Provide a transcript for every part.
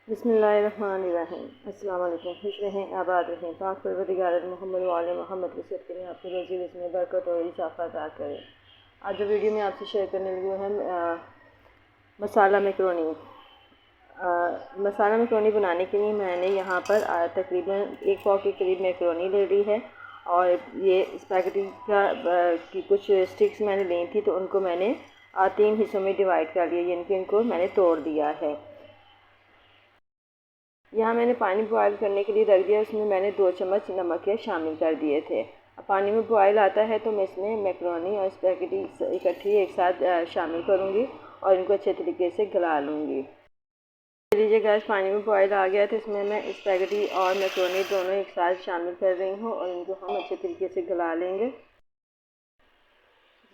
बिस्मिल्लाहिर्रहमानिर्रहीम। अस्सलाम वालेकुम। खुश रहें, आबाद रहें, पाक परवरदिगार मोहम्मद व आले मोहम्मद की सिफ़त करें, आपकी रोज़ी इसमें बरकत और इजाफ़ा अता करें। आज जो वीडियो में आपसे शेयर करने लगी है मसाला मैकरोनी। मसाला मैकरोनी बनाने के लिए मैंने यहाँ पर तकरीबन 1 पाव के करीब मैकरोनी ले ली है और ये स्पैगेटी की कुछ स्टिक्स मैंने ली थी, तो उनको मैंने 3 हिस्सों में डिवाइड कर लिया, यानी कि इनको मैंने तोड़ दिया है। यहाँ मैंने पानी बॉयल करने के लिए रख दिया, उसमें मैंने 2 चम्मच नमक के शामिल कर दिए थे। अब पानी में बॉयल आता है तो मैं इसमें मैकरोनी और स्पैगेटी इकट्ठी एक साथ शामिल करूँगी और इनको अच्छे तरीके से गला लूँगी। लीजिए गैस, पानी में बॉयल आ गया तो इसमें मैं स्पैगेटी और मैकरोनी दोनों एक साथ शामिल कर रही हूँ और इनको हम अच्छे तरीके से गला लेंगे।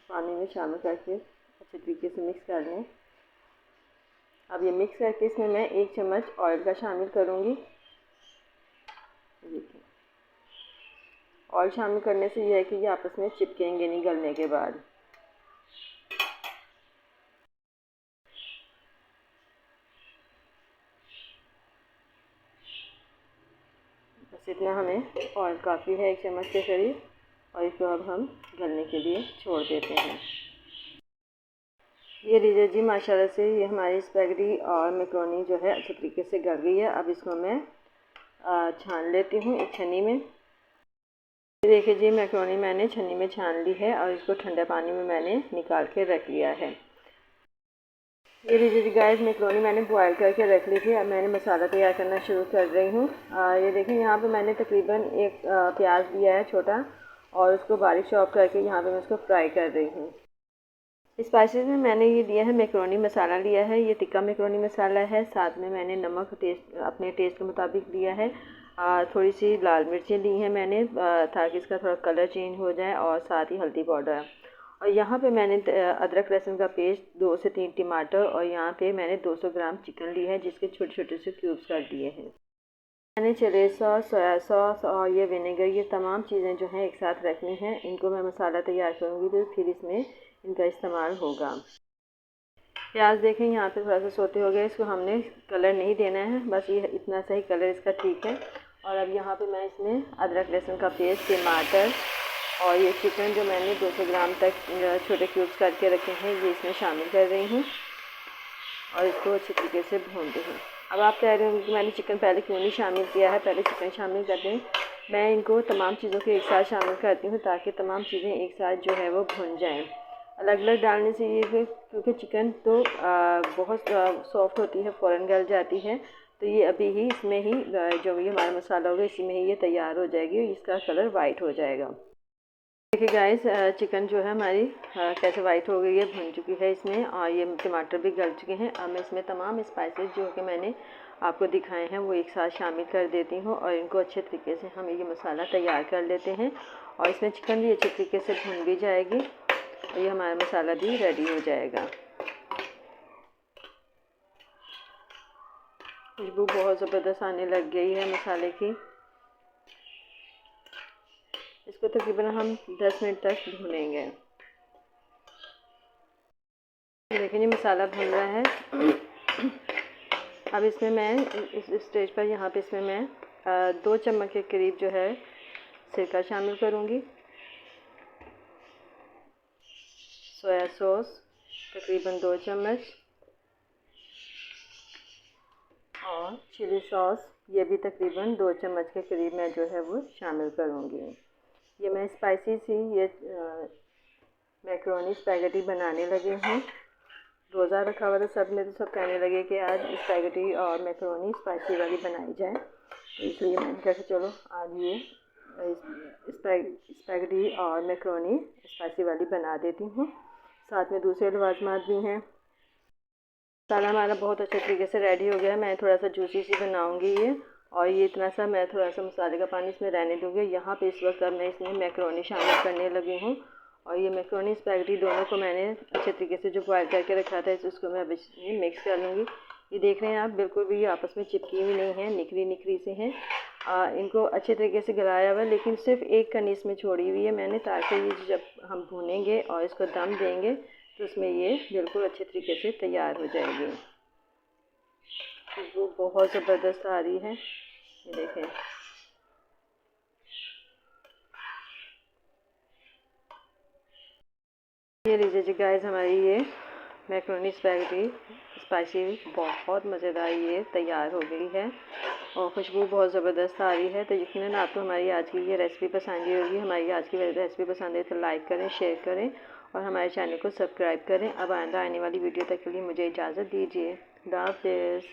पानी में शामिल करके अच्छे तरीके से मिक्स कर लें। अब ये मिक्स करके इसमें मैं 1 चम्मच ऑयल का शामिल करूँगी। देखिए, ऑयल शामिल करने से यह है कि ये आपस में चिपकेंगे नहीं गलने के बाद। बस इतना हमें ऑयल काफ़ी है, 1 चम्मच के करीब, और इसको अब हम गलने के लिए छोड़ देते हैं। ये लीजिए जी, माशाल्लाह से ये हमारी स्पैगेटी और मैकरोनी जो है अच्छे तरीके से गल गई है। अब इसको मैं छान लेती हूँ एक छन्नी में। देखिए जी, मैकरोनी मैंने छन्नी में छान ली है और इसको ठंडे पानी में मैंने निकाल के रख लिया है। ये लीजिए जी गाइस, मैकरोनी मैंने बॉयल करके रख ली थी। अब मैंने मसाला तैयार करना शुरू कर रही हूँ। ये देखिए, यहाँ पे मैंने तकरीबन एक प्याज लिया है छोटा और उसको बारीक चॉप करके यहाँ पे मैं उसको फ्राई कर रही हूँ। स्पाइसेस में मैंने ये लिया है मैकरोनी मसाला लिया है, ये टिक्का मैकरोनी मसाला है। साथ में मैंने नमक अपने टेस्ट के मुताबिक लिया है। थोड़ी सी लाल मिर्चें ली हैं मैंने ताकि इसका थोड़ा कलर चेंज हो जाए, और साथ ही हल्दी पाउडर। और यहाँ पे मैंने अदरक लहसुन का पेस्ट, 2 से 3 टमाटर, और यहाँ पे मैंने 200 ग्राम चिकन ली है जिसके छोटे छोटे से क्यूब्स कर दिए हैं। मैंने चिली सॉस, सोया सॉस और ये विनेगर, ये तमाम चीज़ें जो हैं एक साथ रखनी हैं। इनको मैं मसाला तैयार करूँगी तो फिर इसमें इनका इस्तेमाल होगा। प्याज देखें यहाँ पे थोड़ा सा सोते हो गया, इसको हमने कलर नहीं देना है, बस ये इतना सही कलर इसका ठीक है। और अब यहाँ पे मैं इसमें अदरक लहसुन का पेस्ट, टमाटर और ये चिकन जो मैंने 200 ग्राम तक छोटे क्यूब्स करके रखे हैं, ये इसमें शामिल कर रही हूँ और इसको अच्छी तरीके से भूनती हूँ। अब आप कह रहे होंगे कि मैंने चिकन पहले क्यों नहीं शामिल किया है, पहले चिकन शामिल कर दें। मैं इनको तमाम चीज़ों के एक साथ शामिल करती हूँ ताकि तमाम चीज़ें एक साथ जो है वो भुन जाएँ। अलग अलग डालने से ये क्योंकि चिकन तो बहुत सॉफ्ट होती है, फ़ौरन गल जाती है, तो ये अभी ही इसमें ही जो ये हमारा मसाला होगा इसी में ही ये तैयार हो जाएगी, इसका कलर वाइट हो जाएगा। देखिए गाइस, चिकन जो है हमारी कैसे वाइट हो गई है, भुन चुकी है इसमें, और ये टमाटर भी गल चुके हैं। अब मैं इसमें तमाम स्पाइसेस जो कि मैंने आपको दिखाए हैं वो एक साथ शामिल कर देती हूँ और इनको अच्छे तरीके से हम ये मसाला तैयार कर लेते हैं। और इसमें चिकन भी अच्छे तरीके से भुन भी जाएगी और ये हमारा मसाला भी रेडी हो जाएगा। खुशबू बहुत ज़बरदस्त आने लग गई है मसाले की। इसको तकरीबन हम 10 मिनट तक भूनेंगे। देखिए मसाला भुन रहा है। अब इसमें मैं इस स्टेज पर यहाँ पे इसमें मैं 2 चम्मच के करीब जो है सिरका शामिल करूँगी। सोया सॉस तकरीबन 2 चम्मच, और चिली सॉस ये भी तकरीबन 2 चम्मच के करीब मैं जो है वो शामिल करूँगी। ये मैं स्पाइसी सी ये मैकरोनी स्पैगेटी बनाने लगी हूँ। रोज़ा रखा हुआ था, सब कहने लगे कि आज स्पैगेटी और मैकरोनी स्पाइसी वाली बनाई जाए, तो इसलिए मैंने कहा कि चलो आज ये स्पैगेटी और मैकरोनी स्पाइसी वाली बना देती हूँ। साथ में दूसरे लवाजमात भी हैं। मसाला हमारा बहुत अच्छे तरीके से रेडी हो गया है। मैं थोड़ा सा जूसी सी बनाऊँगी ये, और ये इतना सा मैं थोड़ा सा मसाले का पानी इसमें रहने दूँगी। यहाँ पे इस वक्त अब मैं इसमें मैकरोनी शामिल करने लगी हूँ, और ये मैकरोनी स्पैगेटी दोनों को मैंने अच्छे तरीके से जो बॉयल करके रखा था उसको मैं अब इसमें मिक्स कर लूँगी। ये देख रहे हैं आप, बिल्कुल भी ये आपस में चिपकी हुई नहीं है, निखरी निखरी से हैं। इनको अच्छे तरीके से गलाया हुआ, लेकिन सिर्फ एक कनी इसमें छोड़ी हुई है मैंने, ताकि ये जब हम भूनेंगे और इसको दम देंगे तो उसमें ये बिल्कुल अच्छे तरीके से तैयार हो जाएगी। खुशबू बहुत ज़बरदस्त आ रही है, ये देखें। ये लीजिए जी गाइस, हमारी ये मैक्रोनी स्पैगेटी स्पाइसी बहुत मज़ेदार ये तैयार हो गई है और खुशबू बहुत ज़बरदस्त आ रही है। तो यकीनन आपको हमारी आज की ये रेसिपी पसंद आई होगी। हमारी आज की रेसिपी पसंद है तो लाइक करें, शेयर करें और हमारे चैनल को सब्सक्राइब करें। अब आने वाली वीडियो तक के लिए मुझे इजाज़त दीजिए। खुदा हाफ़िज़।